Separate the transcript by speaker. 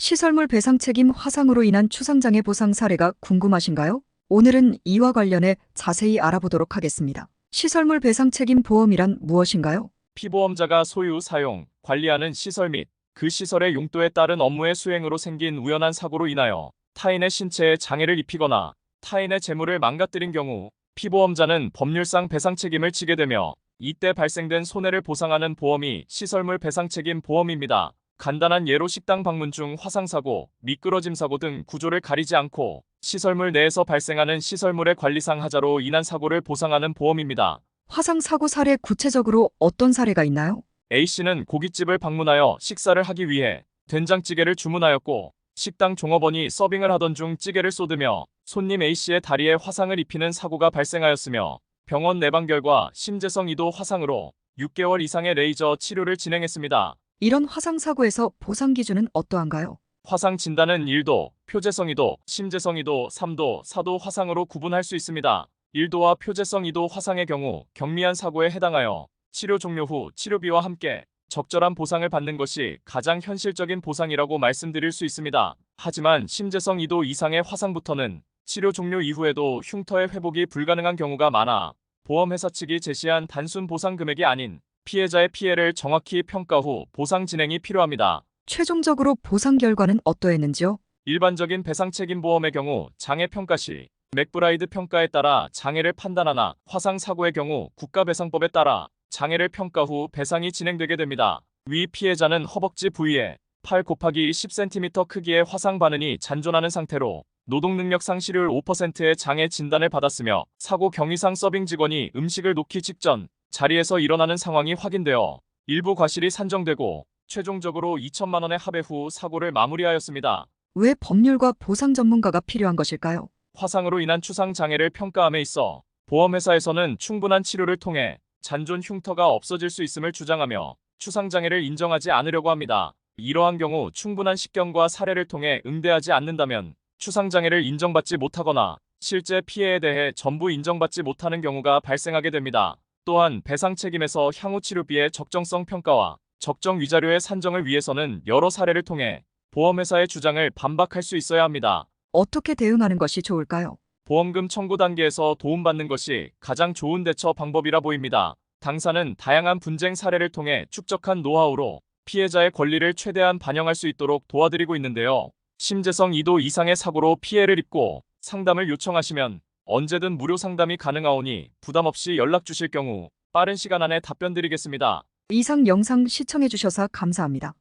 Speaker 1: 시설물 배상 책임 화상으로 인한 추상장애 보상 사례가 궁금하신가요? 오늘은 이와 관련해 자세히 알아보도록 하겠습니다. 시설물 배상 책임 보험이란 무엇인가요?
Speaker 2: 피보험자가 소유, 사용, 관리하는 시설 및 그 시설의 용도에 따른 업무의 수행으로 생긴 우연한 사고로 인하여 타인의 신체에 장애를 입히거나 타인의 재물을 망가뜨린 경우 피보험자는 법률상 배상 책임을 지게 되며 이때 발생된 손해를 보상하는 보험이 시설물 배상 책임 보험입니다. 간단한 예로 식당 방문 중 화상사고, 미끄러짐 사고 등 구조를 가리지 않고 시설물 내에서 발생하는 시설물의 관리상 하자로 인한 사고를 보상하는 보험입니다.
Speaker 1: 화상 사고 사례 구체적으로 어떤 사례가 있나요?
Speaker 2: A씨는 고깃집을 방문하여 식사를 하기 위해 된장찌개를 주문하였고 식당 종업원이 서빙을 하던 중 찌개를 쏟으며 손님 A씨의 다리에 화상을 입히는 사고가 발생하였으며 병원 내방 결과 심재성 2도 화상으로 6개월 이상의 레이저 치료를 진행했습니다.
Speaker 1: 이런 화상 사고에서 보상 기준은 어떠한가요?
Speaker 2: 화상 진단은 1도, 표재성 2도, 심재성 2도, 3도, 4도 화상으로 구분할 수 있습니다. 1도와 표재성 2도 화상의 경우 경미한 사고에 해당하여 치료 종료 후 치료비와 함께 적절한 보상을 받는 것이 가장 현실적인 보상이라고 말씀드릴 수 있습니다. 하지만 심재성 2도 이상의 화상부터는 치료 종료 이후에도 흉터의 회복이 불가능한 경우가 많아 보험회사 측이 제시한 단순 보상 금액이 아닌 피해자의 피해를 정확히 평가 후 보상 진행이 필요합니다.
Speaker 1: 최종적으로 보상 결과는 어떠했는지요?
Speaker 2: 일반적인 배상책임보험의 경우 장애평가 시 맥브라이드 평가에 따라 장애를 판단하나 화상 사고의 경우 국가배상법에 따라 장애를 평가 후 배상이 진행되게 됩니다. 위 피해자는 허벅지 부위에 8 곱하기 10cm 크기의 화상 반응이 잔존하는 상태로 노동능력 상실률 5%의 장애 진단을 받았으며 사고 경위상 서빙 직원이 음식을 놓기 직전 자리에서 일어나는 상황이 확인되어 일부 과실이 산정되고 최종적으로 2천만 원의 합의 후 사고를 마무리하였습니다.
Speaker 1: 왜 법률과 보상 전문가가 필요한 것일까요?
Speaker 2: 화상으로 인한 추상 장애를 평가함에 있어 보험회사에서는 충분한 치료를 통해 잔존 흉터가 없어질 수 있음을 주장하며 추상 장애를 인정하지 않으려고 합니다. 이러한 경우 충분한 식견과 사례를 통해 응대하지 않는다면 추상 장애를 인정받지 못하거나 실제 피해에 대해 전부 인정받지 못하는 경우가 발생하게 됩니다. 또한 배상 책임에서 향후 치료비의 적정성 평가와 적정 위자료의 산정을 위해서는 여러 사례를 통해 보험회사의 주장을 반박할 수 있어야 합니다.
Speaker 1: 어떻게 대응하는 것이 좋을까요?
Speaker 2: 보험금 청구 단계에서 도움받는 것이 가장 좋은 대처 방법이라 보입니다. 당사는 다양한 분쟁 사례를 통해 축적한 노하우로 피해자의 권리를 최대한 반영할 수 있도록 도와드리고 있는데요. 심재성 2도 이상의 사고로 피해를 입고 상담을 요청하시면 언제든 무료 상담이 가능하오니 부담 없이 연락 주실 경우 빠른 시간 안에 답변 드리겠습니다.
Speaker 1: 이상 영상 시청해 주셔서 감사합니다.